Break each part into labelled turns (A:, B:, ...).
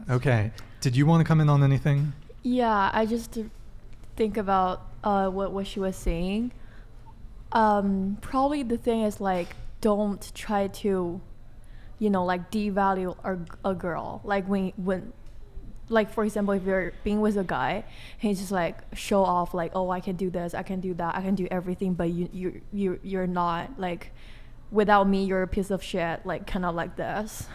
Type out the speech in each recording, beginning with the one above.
A: Okay. Did you want to come in on anything?
B: Yeah, I just think about what she was saying. Probably the thing is like, don't try to, like devalue a girl. Like when like for example, if you're being with a guy, he's just like show off like, oh, I can do this, I can do that, I can do everything, but you're not, like, without me you're a piece of shit, like kind of like this.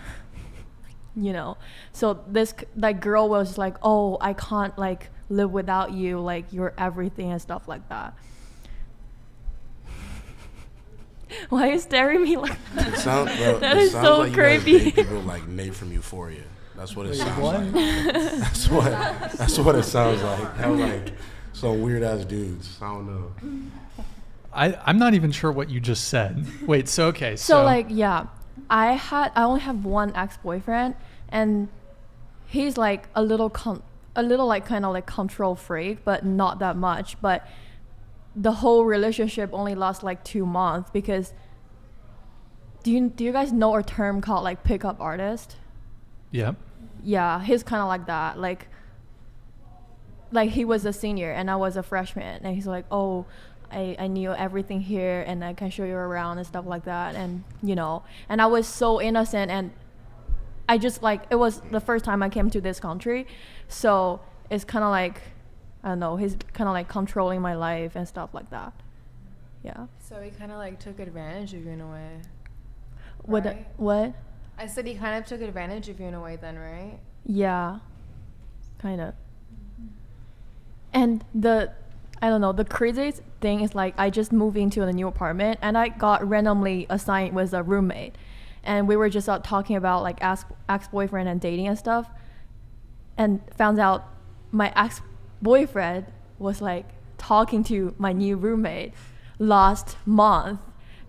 B: So this like girl was like, oh, I can't like live without you, like you're everything and stuff like that. Why are you staring at me like that? That is so
C: like
B: creepy.
C: You guys date people like Nate from Euphoria. That's what it sounds like. That's what it sounds like. That was like some weird ass dudes. I don't know.
A: I'm not even sure what you just said. Wait, so
B: like, yeah, I only have one ex-boyfriend, and he's like a little like kind of like control freak, but not that much. But the whole relationship only lasts like 2 months because do you guys know a term called like pickup artist?
A: Yep.
B: Yeah, he's kind of like that. Like he was a senior and I was a freshman, and he's like, oh, I knew everything here and I can show you around and stuff like that. And and I was so innocent, and I just like, it was the first time I came to this country, so it's kind of like, I don't know, he's kind of like controlling my life and stuff like that. Yeah.
D: So he kind of like took advantage of you in a way.
B: Right? What?
D: I said he kind of took advantage of you in a way then, right?
B: Yeah. Kind of. And I don't know, the craziest thing is like, I just moved into a new apartment and I got randomly assigned with a roommate. And we were just out talking about like ex-boyfriend and dating and stuff. And found out my ex-boyfriend was like talking to my new roommate last month.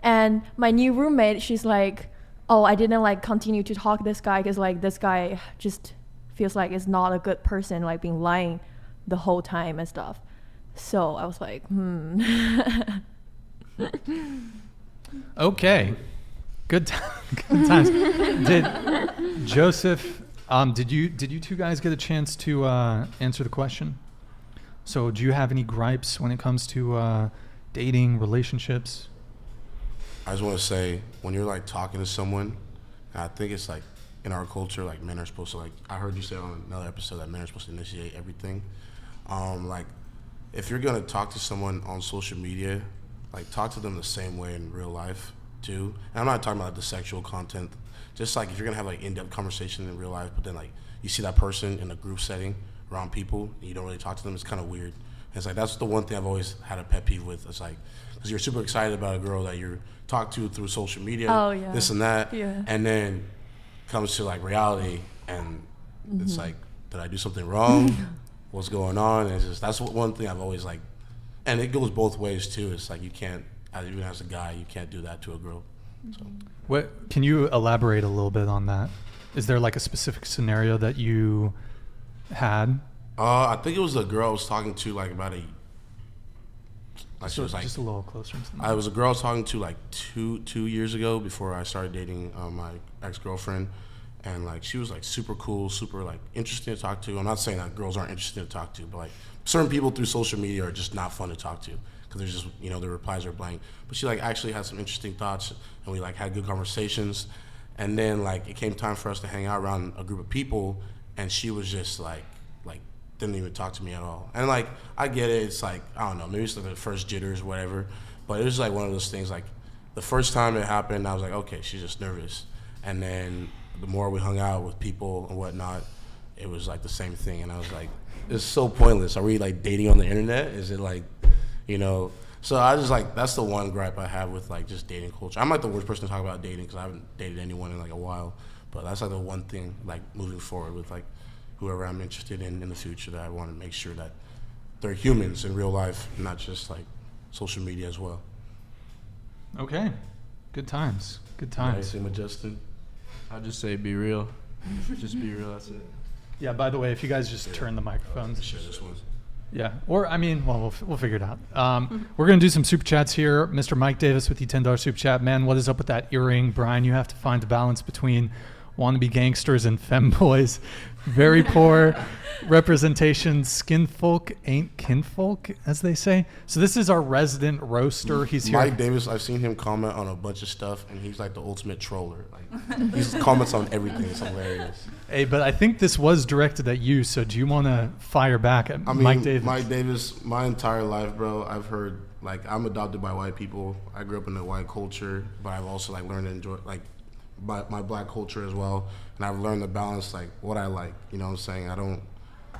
B: And my new roommate, she's like, oh, I didn't like continue to talk to this guy because like this guy just feels like is not a good person, like being lying the whole time and stuff. So I was like,
A: Okay. Good times. Did Joseph, did you two guys get a chance to answer the question? So do you have any gripes when it comes to dating, relationships?
C: I just want to say, when you're like talking to someone, I think it's like in our culture, like men are supposed to, like, I heard you say on another episode that men are supposed to initiate everything. Like, if you're gonna talk to someone on social media, like talk to them the same way in real life too. And I'm not talking about like, the sexual content. Just like if you're gonna have like in-depth conversation in real life, but then like you see that person in a group setting around people and you don't really talk to them, it's kind of weird. And it's like, that's the one thing I've always had a pet peeve with. It's like, because you're super excited about a girl that you're talked to through social media, this and that, and then comes to like reality, and it's like, did I do something wrong? What's going on? And it's just, that's one thing I've always like, and it goes both ways too. It's like you can't, even as a guy, you can't do that to a girl. So,
A: what can you elaborate a little bit on that? Is there like a specific scenario that you had?
C: I think it was a girl I was talking to like about
A: she was like just a little closer.
C: I was a girl I was talking to like two years ago before I started dating my ex-girlfriend, and like she was like super cool, super like interesting to talk to. I'm not saying that girls aren't interesting to talk to, but like certain people through social media are just not fun to talk to because there's just, the replies are blank. But she like actually had some interesting thoughts, and we like had good conversations. And then like it came time for us to hang out around a group of people, and she was just like didn't even talk to me at all. And like I get it, it's like, I don't know, maybe it's like the first jitters or whatever, but it was like one of those things, like the first time it happened I was like, okay, she's just nervous. And then the more we hung out with people and whatnot, it was like the same thing, and I was like, it's so pointless. Are we like dating on the internet? Is it like, so I just like, that's the one gripe I have with like just dating culture. I'm like the worst person to talk about dating because I haven't dated anyone in like a while, but that's like the one thing like moving forward with like whoever I'm interested in the future, that I want to make sure that they're humans in real life, not just like social media as well.
A: Okay. Good times. Good times.
C: Same with Justin.
E: I'll just say be real. Just be real, that's it.
A: Yeah, by the way, if you guys just turn the microphones.
C: Share this one.
A: Yeah, or I mean, well, we'll figure it out. We're going to do some super chats here. Mr. Mike Davis with the $10 super chat. Man, what is up with that earring? Brian, you have to find the balance between wannabe gangsters and femboys. Very poor representation. Skinfolk ain't kinfolk, as they say. So this is our resident roaster. He's here.
C: Mike Davis, I've seen him comment on a bunch of stuff, and he's like the ultimate troller. Like, he comments on everything. It's hilarious.
A: Hey, but I think this was directed at you, so do you want to fire back at Mike Davis?
C: Mike Davis, my entire life, bro, I've heard, like, I'm adopted by white people. I grew up in the white culture, but I've also, like, learned to enjoy, like, my black culture as well. And I've learned to balance, like, what I like. You know what I'm saying? I don't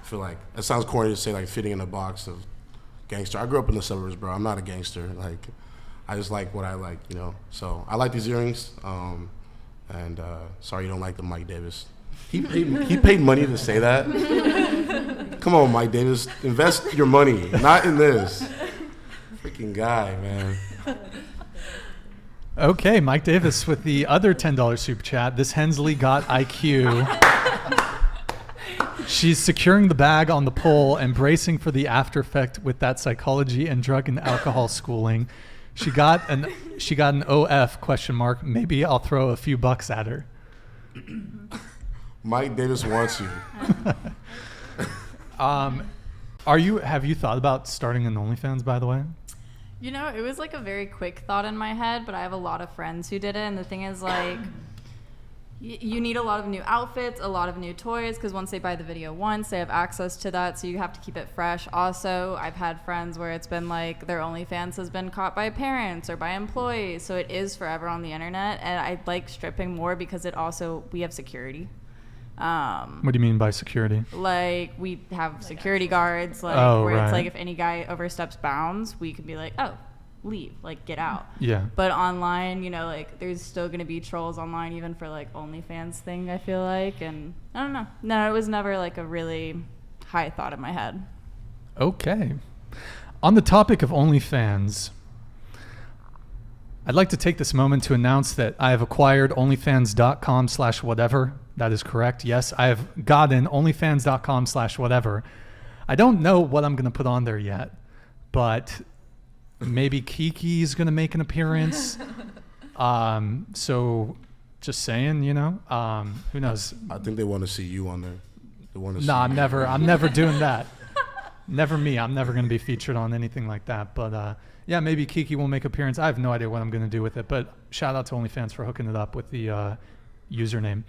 C: feel like, it sounds corny to say, like, fitting in a box of gangster. I grew up in the suburbs, bro. I'm not a gangster. Like, I just like what I like, you know? So I like these earrings. And sorry you don't like the Mike Davis. He paid money to say that. Come on, Mike Davis, invest your money, not in this. Freaking guy, man.
A: Okay, Mike Davis with the other $10 super chat. This Hensley got IQ. She's securing the bag on the pole and bracing for the after effect with that psychology and drug and alcohol schooling. She got an OF ? Maybe I'll throw a few bucks at her.
C: Mike Davis wants you.
A: Have you thought about starting an OnlyFans, by the way?
F: You know, it was like a very quick thought in my head, but I have a lot of friends who did it, and the thing is, like, you need a lot of new outfits, a lot of new toys, because once they buy the video once, they have access to that, so you have to keep it fresh. Also, I've had friends where it's been like their OnlyFans has been caught by parents or by employees, so it is forever on the internet, and I like stripping more because we have security.
A: What do you mean by security?
F: Like, we have security guards, like, where it's like if any guy oversteps bounds, we can be like, oh, leave, like, get out.
A: Yeah.
F: But online, you know, like, there's still going to be trolls online, even for, like, OnlyFans thing, I feel like. And I don't know. No, it was never, like, a really high thought in my head.
A: Okay. On the topic of OnlyFans, I'd like to take this moment to announce that I have acquired onlyfans.com/whatever. That is correct. Yes, I have gotten onlyfans.com/whatever. I don't know what I'm going to put on there yet, but maybe Kiki's going to make an appearance. So just saying, you know, who knows?
C: I think they want to see you on there. They want to see
A: I'm
C: you.
A: never doing that. Never me. I'm never going to be featured on anything like that. But yeah, maybe Kiki will make an appearance. I have no idea what I'm going to do with it, but shout out to OnlyFans for hooking it up with the username.